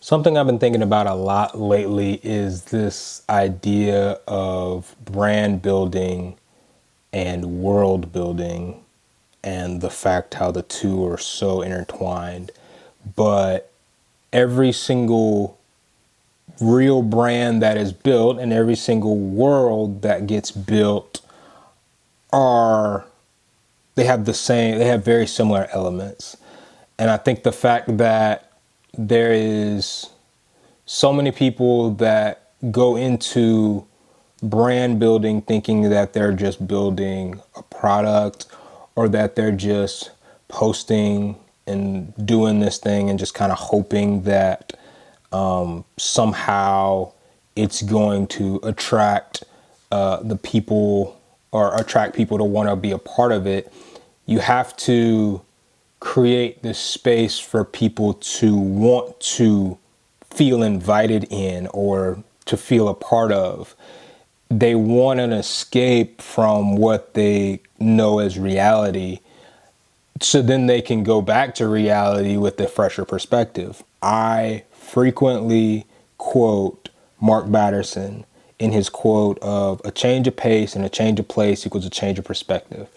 Something I've been thinking about a lot lately is this idea of brand building and world building and the fact how the two are so intertwined. But every single real brand that is built and every single world that gets built are they have very similar elements. And I think the fact that there is so many people that go into brand building thinking that they're just building a product or that they're just posting and doing this thing and just kind of hoping that somehow it's going to attract the people or attract people to want to be a part of it. You have to create this space for people to want to feel invited in or to feel a part of. They want an escape from what they know as reality, so then they can go back to reality with a fresher perspective. I frequently quote Mark Batterson in his quote of a change of pace and a change of place equals a change of perspective.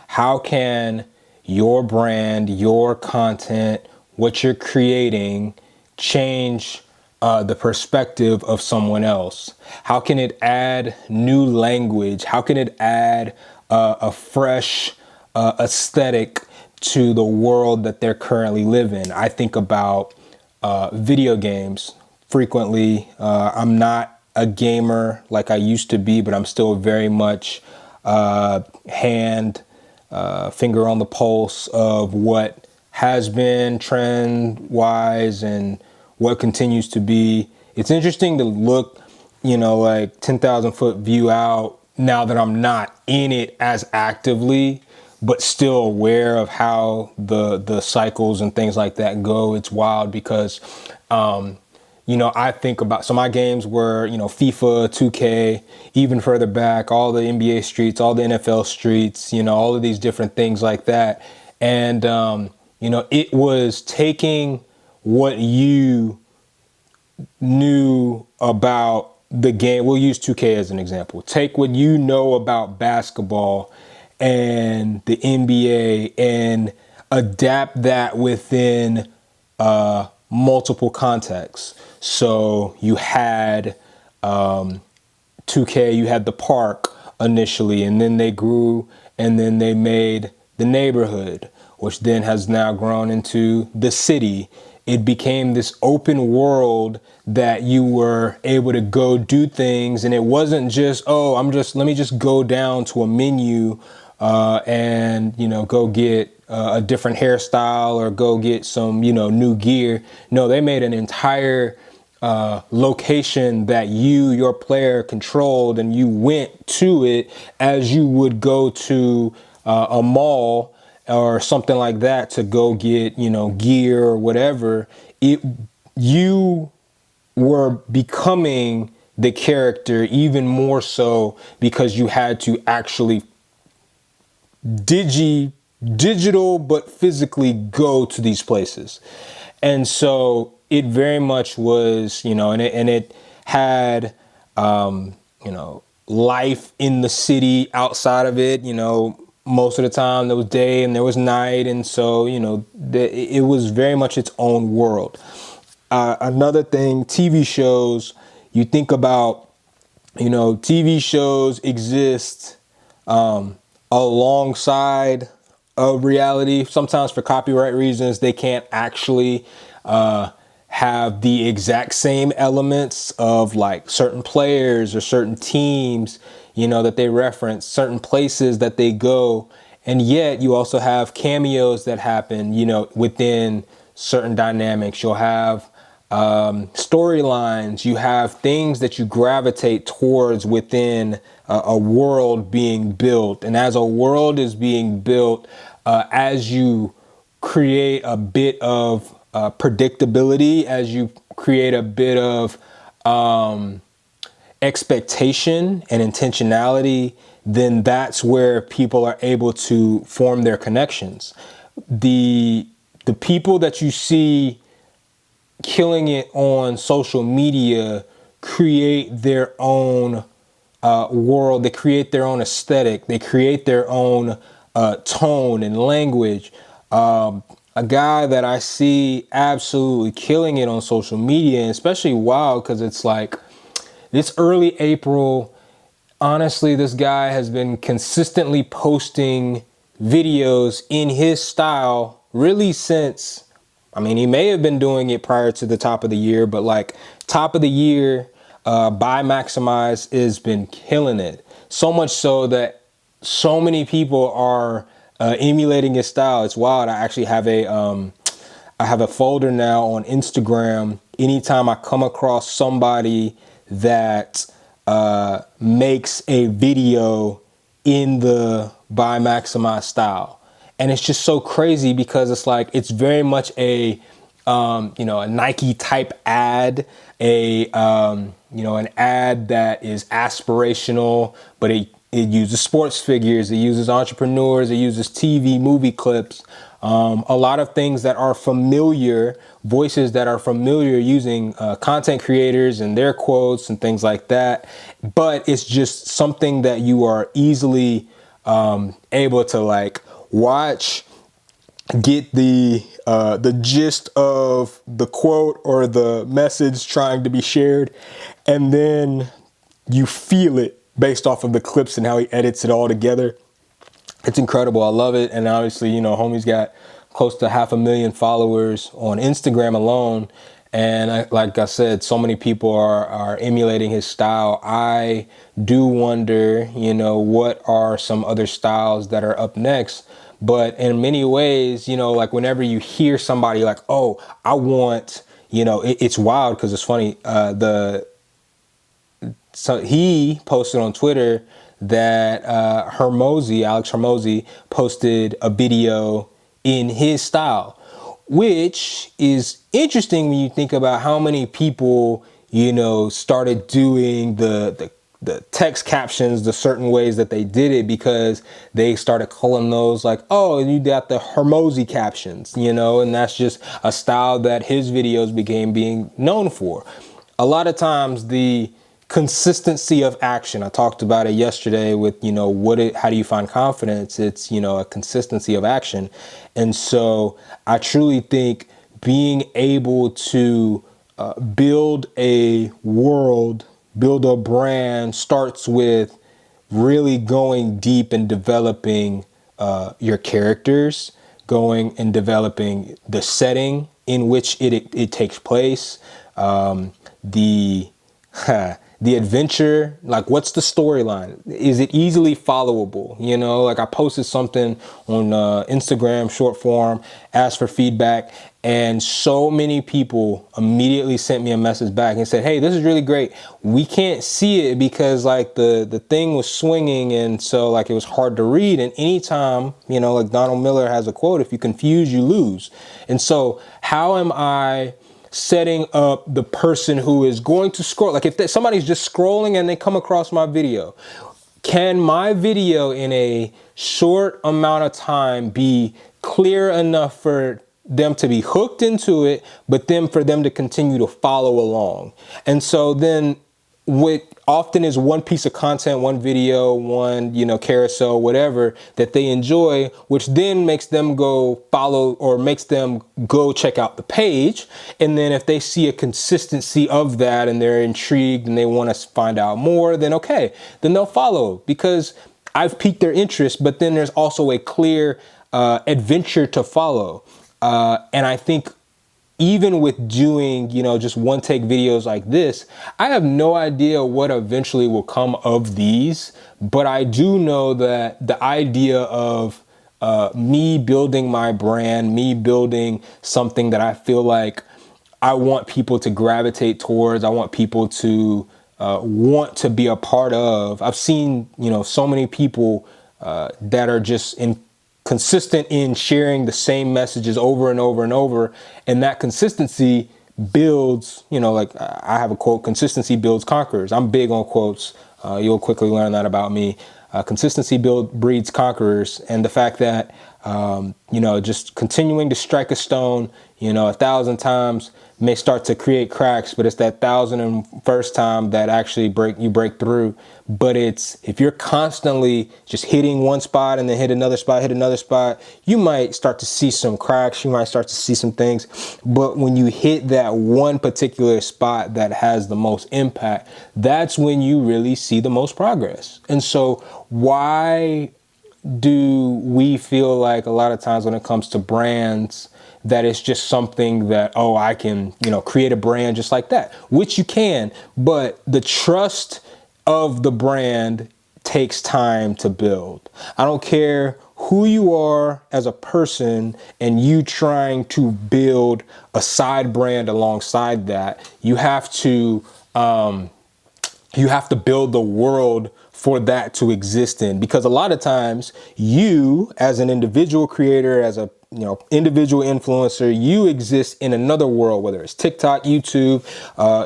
How can your brand, your content, what you're creating change the perspective of someone else? How can it add new language? How can it add a fresh aesthetic to the world that they're currently living? I think about video games frequently. I'm not a gamer like I used to be, but I'm still very much finger on the pulse of what has been trend wise and what continues to be. It's interesting to look, like 10,000 foot view out now that I'm not in it as actively, but still aware of how the cycles and things like that go. It's wild because, I think about, so my games were, FIFA, 2K, even further back, all the NBA streets, all the NFL streets, all of these different things like that. And, it was taking what you knew about the game. We'll use 2K as an example. Take what you know about basketball and the NBA and adapt that within multiple contexts. So you had 2K, you had the park initially, and then they grew, and then they made the neighborhood, which then has now grown into the city. It became this open world that you were able to go do things, and it wasn't just, let me just go down to a menu and go get a different hairstyle or go get some new gear. No, they made an entire location that your player controlled, and you went to it as you would go to a mall or something like that to go get gear or whatever. You were becoming the character even more so because you had to actually digital but physically go to these places. And so it very much was, and it had, life in the city outside of it. Most of the time there was day and there was night. And so, it was very much its own world. Another thing, TV shows, you think about, TV shows exist alongside of reality. Sometimes for copyright reasons, they can't actually have the exact same elements of like certain players or certain teams, that they reference, certain places that they go. And yet you also have cameos that happen, within certain dynamics. You'll have storylines, you have things that you gravitate towards within a world being built. And as a world is being built, as you create a bit of predictability, as you create a bit of expectation and intentionality, then that's where people are able to form their connections. The people that you see killing it on social media create their own world. They create their own aesthetic. They create their own tone and language. A guy that I see absolutely killing it on social media, and especially wild because it's like this early April. Honestly, this guy has been consistently posting videos in his style really since, I mean, he may have been doing it prior to the top of the year, but like top of the year, by Maximize has been killing it. So much so that so many people are emulating his style. It's wild. I have a folder now on Instagram. Anytime I come across somebody that makes a video in the by Maximize style. And it's just so crazy because it's like, it's very much a, a Nike type ad, an ad that is aspirational, but it uses sports figures, it uses entrepreneurs, it uses TV movie clips, a lot of things that are familiar, voices that are familiar, using content creators and their quotes and things like that. But it's just something that you are easily able to like watch, get the gist of the quote or the message trying to be shared, and then you feel it based off of the clips and how he edits it all together. It's incredible. I love it. And obviously, homie's got close to 500,000 followers on Instagram alone. And like I said, so many people are emulating his style. I do wonder, what are some other styles that are up next? But in many ways, like whenever you hear somebody like, oh, I want, it's wild because it's funny. So he posted on Twitter that Alex Hermosi posted a video in his style, which is interesting when you think about how many people, started doing the text captions the certain ways that they did it, because they started calling those like, oh, you got the Hermosi captions, and that's just a style that his videos became being known for. A lot of times the consistency of action, I talked about it yesterday with, how do you find confidence? It's, a consistency of action. And so I truly think being able to build a world, build a brand starts with really going deep and developing your characters, going and developing the setting in which it takes place, the adventure, like what's the storyline? Is it easily followable? Like I posted something on Instagram short form, asked for feedback, and so many people immediately sent me a message back and said, hey, this is really great. We can't see it because like the thing was swinging, and so like it was hard to read. And anytime, like Donald Miller has a quote, if you confuse, you lose. And so how am I setting up the person who is going to scroll? Like if somebody's just scrolling and they come across my video, can my video in a short amount of time be clear enough for them to be hooked into it, but then for them to continue to follow along? And so then what often is one piece of content, one video, one, carousel, whatever that they enjoy, which then makes them go follow or makes them go check out the page. And then if they see a consistency of that and they're intrigued and they want to find out more, then okay, then they'll follow because I've piqued their interest. But then there's also a clear adventure to follow. And I think even with doing, just one take videos like this, I have no idea what eventually will come of these, but I do know that the idea of me building my brand, me building something that I feel like I want people to gravitate towards, I want people to want to be a part of. I've seen, so many people that are just consistent in sharing the same messages over and over and over. And that consistency builds, like I have a quote, consistency builds conquerors. I'm big on quotes. You'll quickly learn that about me. Consistency breeds conquerors. And the fact that, just continuing to strike a stone, You know, 1,000 times may start to create cracks, but it's that 1,001st time that actually break through. But it's, if you're constantly just hitting one spot and then hit another spot, you might start to see some cracks. You might start to see some things. But when you hit that one particular spot that has the most impact, that's when you really see the most progress. And so why do we feel like a lot of times when it comes to brands that it's just something that, oh, I can, create a brand just like that, which you can, but the trust of the brand takes time to build. I don't care who you are as a person and you trying to build a side brand alongside that, you have to build the world for that to exist in, because a lot of times you as an individual creator, as a individual influencer, you exist in another world, whether it's TikTok, YouTube.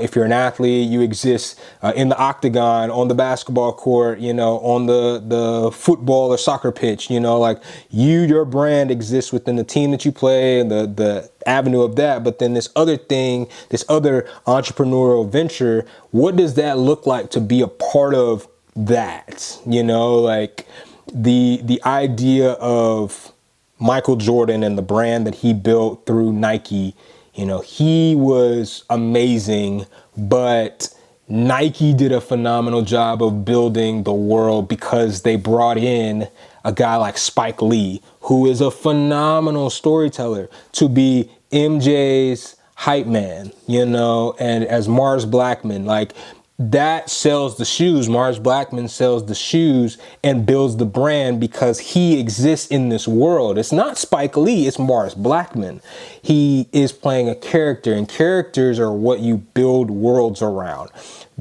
If you're an athlete, you exist in the octagon, on the basketball court, on the football or soccer pitch, like your brand exists within the team that you play and the avenue of that. But then this other thing, this other entrepreneurial venture, what does that look like to be a part of that? Like the idea of Michael Jordan and the brand that he built through Nike, he was amazing, but Nike did a phenomenal job of building the world because they brought in a guy like Spike Lee, who is a phenomenal storyteller, to be MJ's hype man, and as Mars Blackman, like, that sells the shoes. Mars Blackman sells the shoes and builds the brand because he exists in this world. It's not Spike Lee, it's Mars Blackman. He is playing a character, and characters are what you build worlds around.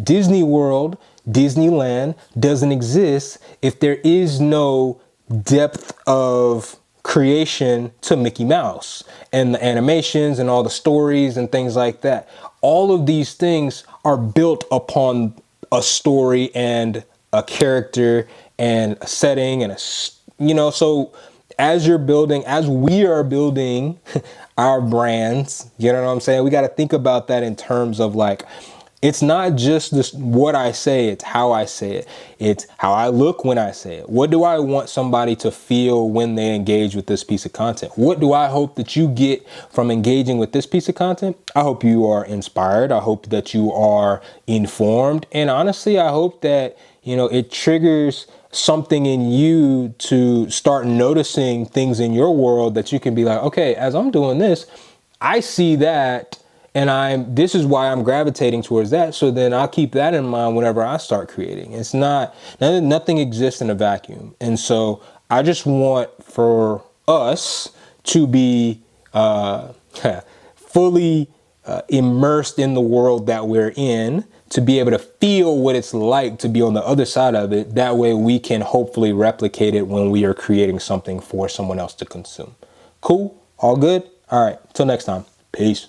Disney World, Disneyland doesn't exist if there is no depth of creation to Mickey Mouse and the animations and all the stories and things like that. All of these things are built upon a story and a character and a setting and so as we are building our brands, you know what I'm saying? We got to think about that in terms of like, it's not just this, what I say, it's how I say it. It's how I look when I say it. What do I want somebody to feel when they engage with this piece of content? What do I hope that you get from engaging with this piece of content? I hope you are inspired. I hope that you are informed. And honestly, I hope that, it triggers something in you to start noticing things in your world that you can be like, okay, as I'm doing this, I see that. And this is why I'm gravitating towards that. So then I'll keep that in mind whenever I start creating. It's nothing exists in a vacuum. And so I just want for us to be fully immersed in the world that we're in, to be able to feel what it's like to be on the other side of it. That way we can hopefully replicate it when we are creating something for someone else to consume. Cool? All good? All right. Till next time. Peace.